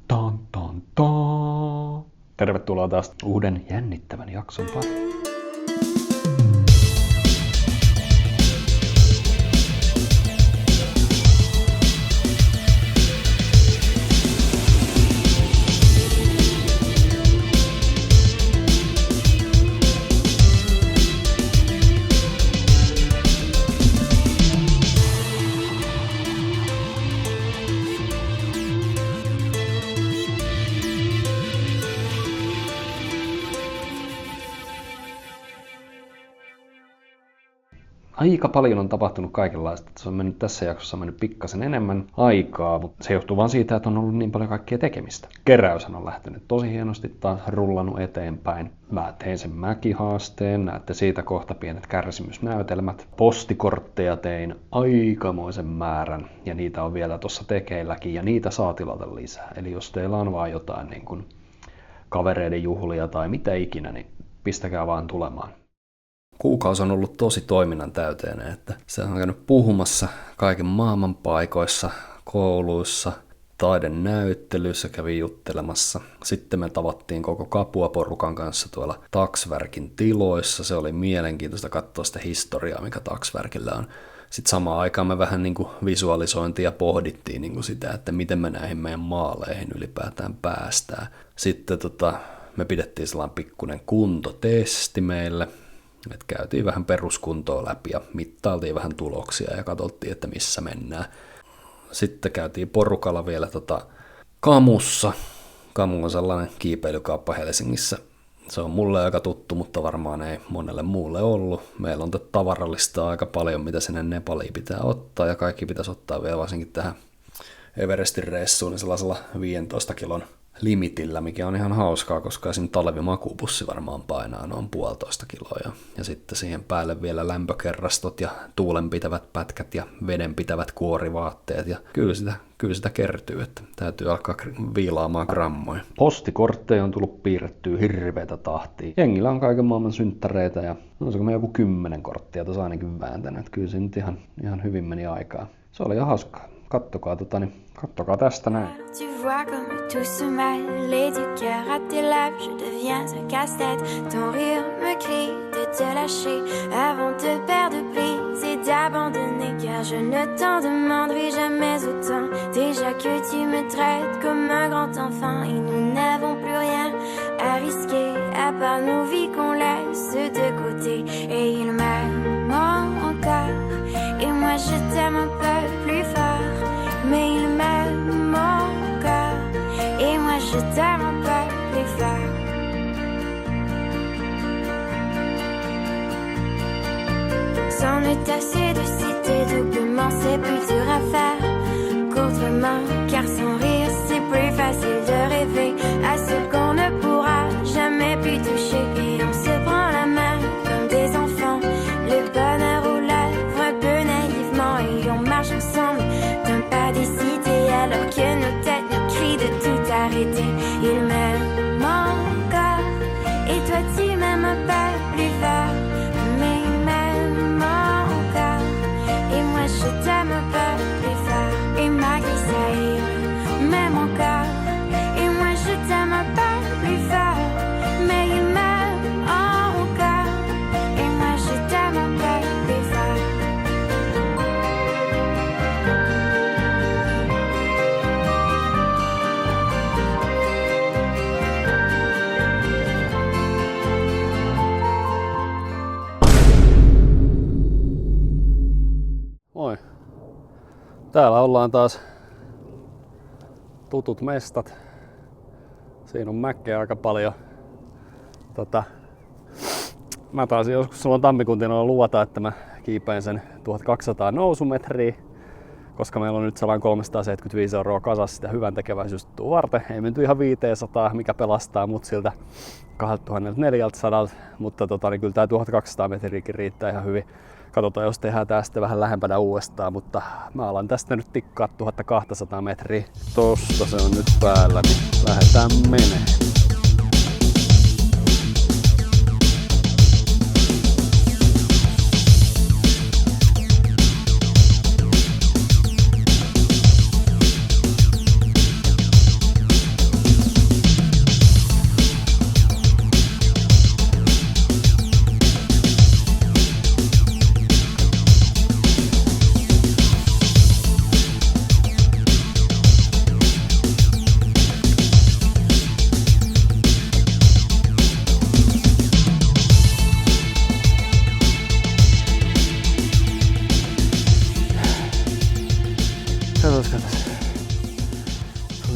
Tan, tan, tan. Tervetuloa taas uuden jännittävän jakson pariin. Aika paljon on tapahtunut kaikenlaista. Se on mennyt tässä jaksossa pikkasen enemmän aikaa, mutta se johtuu vaan siitä, että on ollut niin paljon kaikkea tekemistä. Keräyshän on lähtenyt tosi hienosti taas rullannut eteenpäin. Mä tein sen mäkihaasteen, näette siitä kohta pienet kärsimysnäytelmät. Postikortteja tein aikamoisen määrän ja niitä on vielä tuossa tekeilläkin ja niitä saa tilata lisää. Eli jos teillä on vaan jotain niin kuin kavereiden juhlia tai mitä ikinä, niin pistäkää vaan tulemaan. Kuukausi on ollut tosi toiminnan täyteinen, että se on käynyt puhumassa kaiken maailman paikoissa, kouluissa, taidenäyttelyissä kävi juttelemassa. Sitten me tavattiin koko Kapua-porukan kanssa tuolla Taksvärkin tiloissa. Se oli mielenkiintoista katsoa sitä historiaa, mikä Taksvärkillä on. Sitten samaan aikaan me vähän niin kuin visualisointiin ja pohdittiin niin kuin sitä, että miten me näihin meidän maaleihin ylipäätään päästään. Sitten me pidettiin sellainen pikkuinen kuntotesti meille. Et käytiin vähän peruskuntoa läpi ja mittailtiin vähän tuloksia ja katsottiin, että missä mennään. Sitten käytiin porukalla vielä Kamussa. Kamu on sellainen kiipeilykauppa Helsingissä. Se on mulle aika tuttu, mutta varmaan ei monelle muulle ollut. Meillä on tavarallistaa aika paljon, mitä sinne Nepaliin pitää ottaa ja kaikki pitäisi ottaa vielä varsinkin tähän Everestin reissuun niin sellaisella 15 kilon limitillä, mikä on ihan hauskaa, koska esim. Talvimakupussi varmaan painaa noin 1,5 kiloa. Ja sitten siihen päälle vielä lämpökerrastot ja tuulenpitävät pätkät ja vedenpitävät kuorivaatteet. Ja kyllä sitä kertyy, että täytyy alkaa viilaamaan grammoja. Postikortteja on tullut piirrettyä hirveätä tahtia. Jengillä on kaiken maailman synttäreitä ja olisiko me joku 10 korttia tuossa ainakin vääntänyt. Että kyllä se nyt ihan hyvin meni aikaa. Se oli ihan hauskaa. Kattokaa tästä näin. Tu vois comme tout se mêle du cœur à tes lèvres, je deviens un casse-tête. Ton rire me crie de te lâcher avant de perdre prise et d'abandonner, car je ne t'en demanderai jamais autant. Déjà que tu me traites comme un grand enfant et nous n'avons plus rien à risquer à part nos vies qu'on laisse de côté. Et il m'aime encore et moi je t'aime un peu plus fort. Mais il m'aime encore et moi je t'aime un peu plus fort. C'en est assez de citer doublement, c'est plus dur à faire qu'autrement, car sans rire c'est plus facile de rêver à ce qu'on ne pourra jamais plus toucher. Et on se prend la main comme des enfants, le bonheur aux lèvres un peu naïvement, et on marche ensemble d'un pas décidé alors que nos têtes nous crient de tout arrêter. Il m'aime encore et toi tu m'aimes un peu plus fort. Mais il m'aime encore et moi je t'aime un peu plus fort. Et malgré ça il m'aime encore et moi je t'aime un peu plus fort. Mais il m'aime encore et moi je t'aime un peu plus fort. Moi. Täällä ollaan taas tutut mestat. Siinä on mäkeä aika paljon. Mä taisin joskus silloin tammikuun tienoilla luvata, että mä kiipeen sen 1200 nousumetriä, koska meillä on nyt 375 € kasassa sitä hyvän tekeväisyysjuttua varten. Ei menty ihan 500, mikä pelastaa mut siltä 2400, mutta niin kyllä tää 1200 metriäkin riittää ihan hyvin. Katsotaan, jos tehdään tästä vähän lähempänä uudestaan, mutta mä alan tästä nyt tikkaa 1200 metriä. Tosta se on nyt päällä, niin lähdetään menee.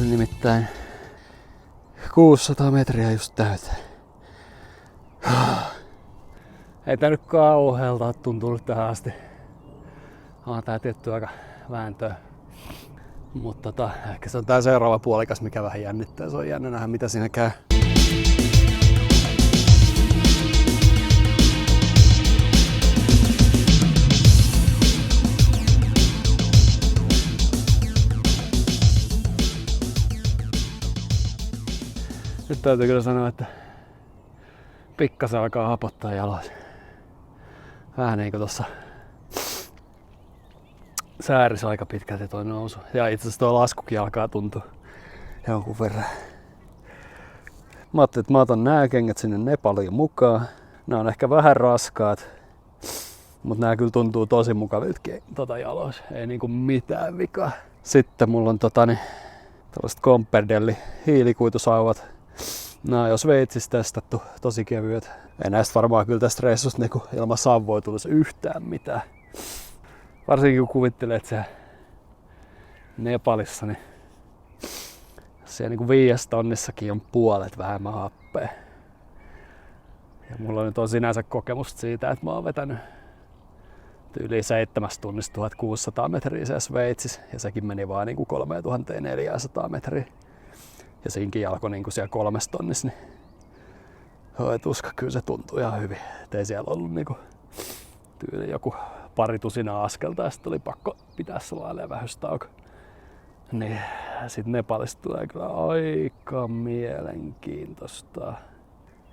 Tuli nimittäin 600 metriä just täyteen. Ei tää nyt kauhealta ole tuntunut tähän asti. Tää tietty aika vääntöä. Mutta ehkä se on tää seuraava puolikas, mikä vähän jännittää. Se on jännä nähdä, mitä siinä käy. Nyt täytyy kyllä sanoa, että pikkasen alkaa hapottaa jalat. Vähän niinku tossa säärissä aika pitkälti toi nousu. Ja itse asiassa tuo laskukin alkaa tuntua jonkun verran. Mä ajattelin, että mä otan nää kengät sinne Nepaliin mukaan. Nää on ehkä vähän raskaat, mutta nää kyllä tuntuu tosi mukaviltakin jaloissa. Ei niinku mitään vikaa. Sitten mulla on tällaiset Comperdelli hiilikuitusauvat. Nää on jo Sveitsissä testattu, tosi kevyet. Ei näistä varmaan kyllä tästä reissusta niinku ilman savvoa tulisi yhtään mitään. Varsinkin kun kuvittelee, että se Nepalissa, niin siellä niinku 5 tonnissakin on puolet vähemmän happea. Ja mulla nyt on sinänsä kokemusta siitä, että mä oon vetänyt yli 7 tunnissa 1600 metriä siellä Sveitsissä. Ja sekin meni vaan niinku 3400 metriä. Ja siinkin alkoi niinku siellä 3 tonnissa, niin tuska, kyllä se tuntuu ihan hyvin. Et ei siellä ollut niinku tyyli joku pari tusinaa askelta ja sitten oli pakko pitää sellainen levähystauko. Niin sit Nepalista tulee kyllä aika mielenkiintoista.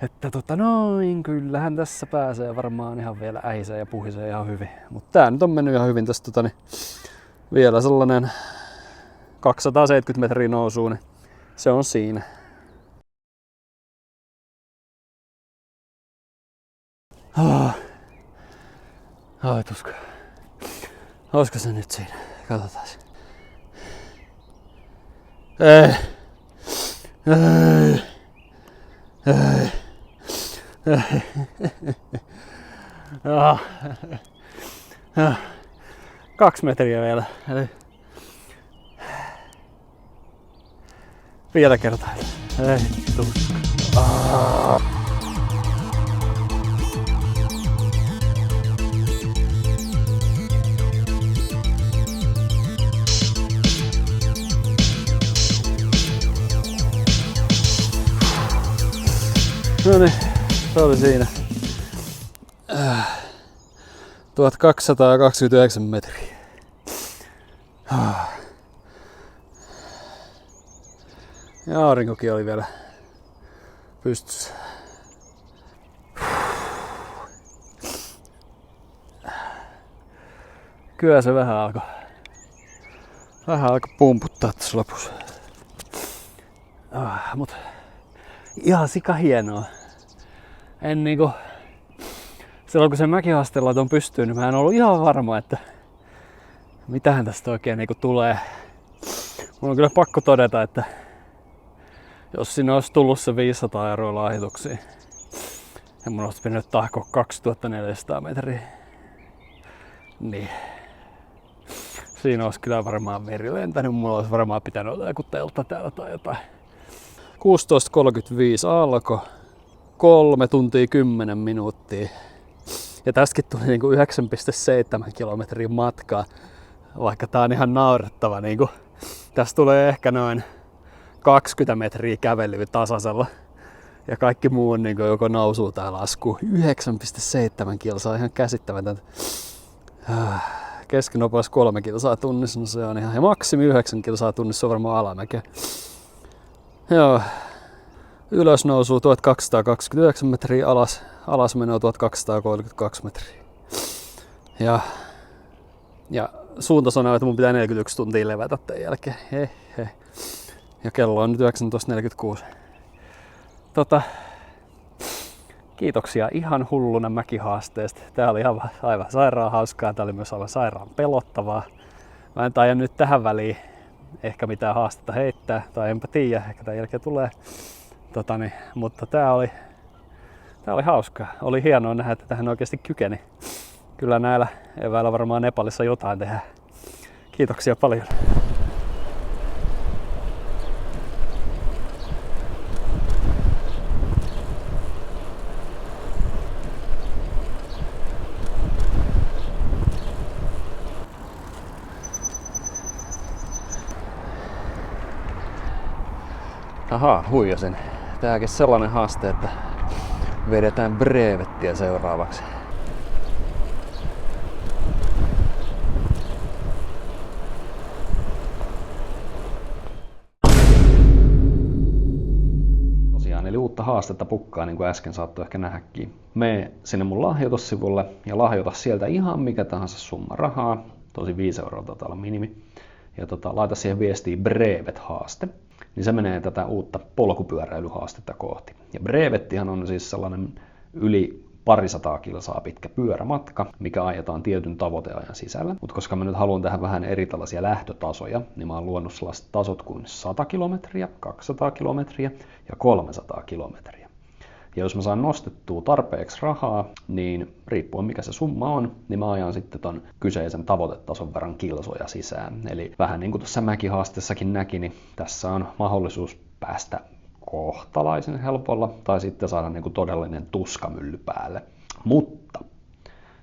Että kyllähän tässä pääsee varmaan ihan vielä äisee ja puhisee ihan hyvin. Mut tää nyt on mennyt ihan hyvin tästä vielä sellainen 270 metriä nousuun, niin se on siinä. Ai tuska. Olisiko se nyt siinä? Katsotaan. Ei. 2 metriä vielä. Eli vielä kertaa. Ei tuska. Noniin, se oli siinä. 1229 metriä. Ja aurinkokin oli vielä pystyssä. Kyllä se vähän alkoi pumputtaa tässä lopussa. Mut ihan sika hienoa. En niinku... Silloin kun se mäkihaasteella on pystyyn, niin mä en ollut ihan varma, että mitähän tästä oikein niinku tulee. Mun on kyllä pakko todeta, että jos sinne olisi tullut se 500 € lahjoituksiin, ja mun olisi pitänyt tahkoa 2400 metriä, niin siinä olisi kyllä varmaan veri lentänyt. Mulla olisi varmaan pitänyt olla joku teltta täällä tai jotain. 16.35 alkoi, 3 tuntia 10 minuuttia. Ja tästäkin tuli niinku 9,7 kilometriä matkaa, vaikka tää on ihan naurettava. Niinku, tästä tulee ehkä noin 20 metriä kävelyä tasaisella. Ja kaikki muu on niinku joko nousuu tai laskuu. 9,7 kilsaa, ihan käsittämätöntä. Keskinopeus 3 kilsaa tunnissa, no se on ihan. Ja maksimi 9 kilsaa tunnissa on varmaan alamäkeä. Joo. Ylös nousuu 1229 metriä, alas menee 1232 metriä. Ja suunta sanoo, että mun pitää 41 tuntia levätä tämän jälkeen. Ja kello on nyt 19.46. Kiitoksia ihan hulluna mäkihaasteesta. Tää oli aivan sairaan hauskaa, tää oli myös aivan sairaan pelottavaa. Mä en taida nyt tähän väliin ehkä mitään haastetta heittää, tai enpä tiedä, ehkä tämän jälkeen tulee. Mutta tää oli hauskaa. Oli hienoa nähdä, että tähän oikeasti kykeni. Kyllä näillä eväillä varmaan Nepalissa jotain tehdään. Kiitoksia paljon. Ahaa, huijasin. Tääkin sellainen haaste, että vedetään brevettiä seuraavaksi. Tosiaan, eli uutta haastetta pukkaa, niin kuin äsken saattoi ehkä nähdäkin. Mene sinne mun lahjoitussivulle ja lahjoita sieltä ihan mikä tahansa summa rahaa. Tosi 5 € taitaa olla minimi. Ja laita siihen viestiin brevet-haaste. Niin se menee tätä uutta polkupyöräilyhaastetta kohti. Ja brevettihan on siis sellainen yli 200 kilsaa pitkä pyörämatka, mikä ajetaan tietyn tavoiteajan sisällä. Mutta koska mä nyt haluan tähän vähän eri tällaisia lähtötasoja, niin mä oon luonut sellaiset tasot kuin 100 kilometriä, 200 kilometriä ja 300 kilometriä. Ja jos mä saan nostettua tarpeeksi rahaa, niin riippuen mikä se summa on, niin mä ajan sitten ton kyseisen tavoitetason verran kilsoja sisään. Eli vähän niin kuin tuossa mäkihaasteessakin näki, niin tässä on mahdollisuus päästä kohtalaisen helpolla tai sitten saada niin kuin todellinen tuskamylly päälle. Mutta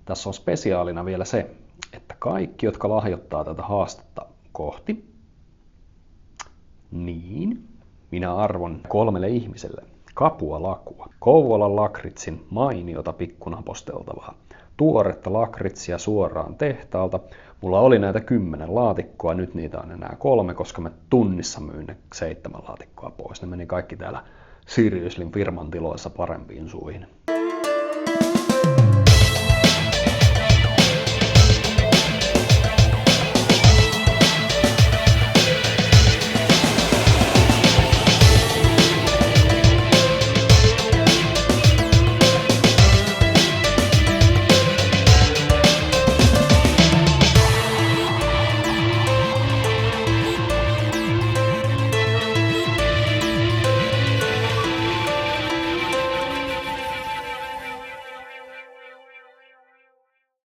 tässä on spesiaalina vielä se, että kaikki, jotka lahjoittaa tätä haastetta kohti, niin minä arvon 3 ihmiselle Kapua Lakua, Kouvolan lakritsin mainiota pikkunaposteltavaa, tuoretta lakritsia suoraan tehtaalta. Mulla oli näitä 10 laatikkoa, nyt niitä on enää 3, koska mä tunnissa myin ne 7 laatikkoa pois. Ne meni kaikki täällä Siriuslin firman tiloissa parempiin suihin.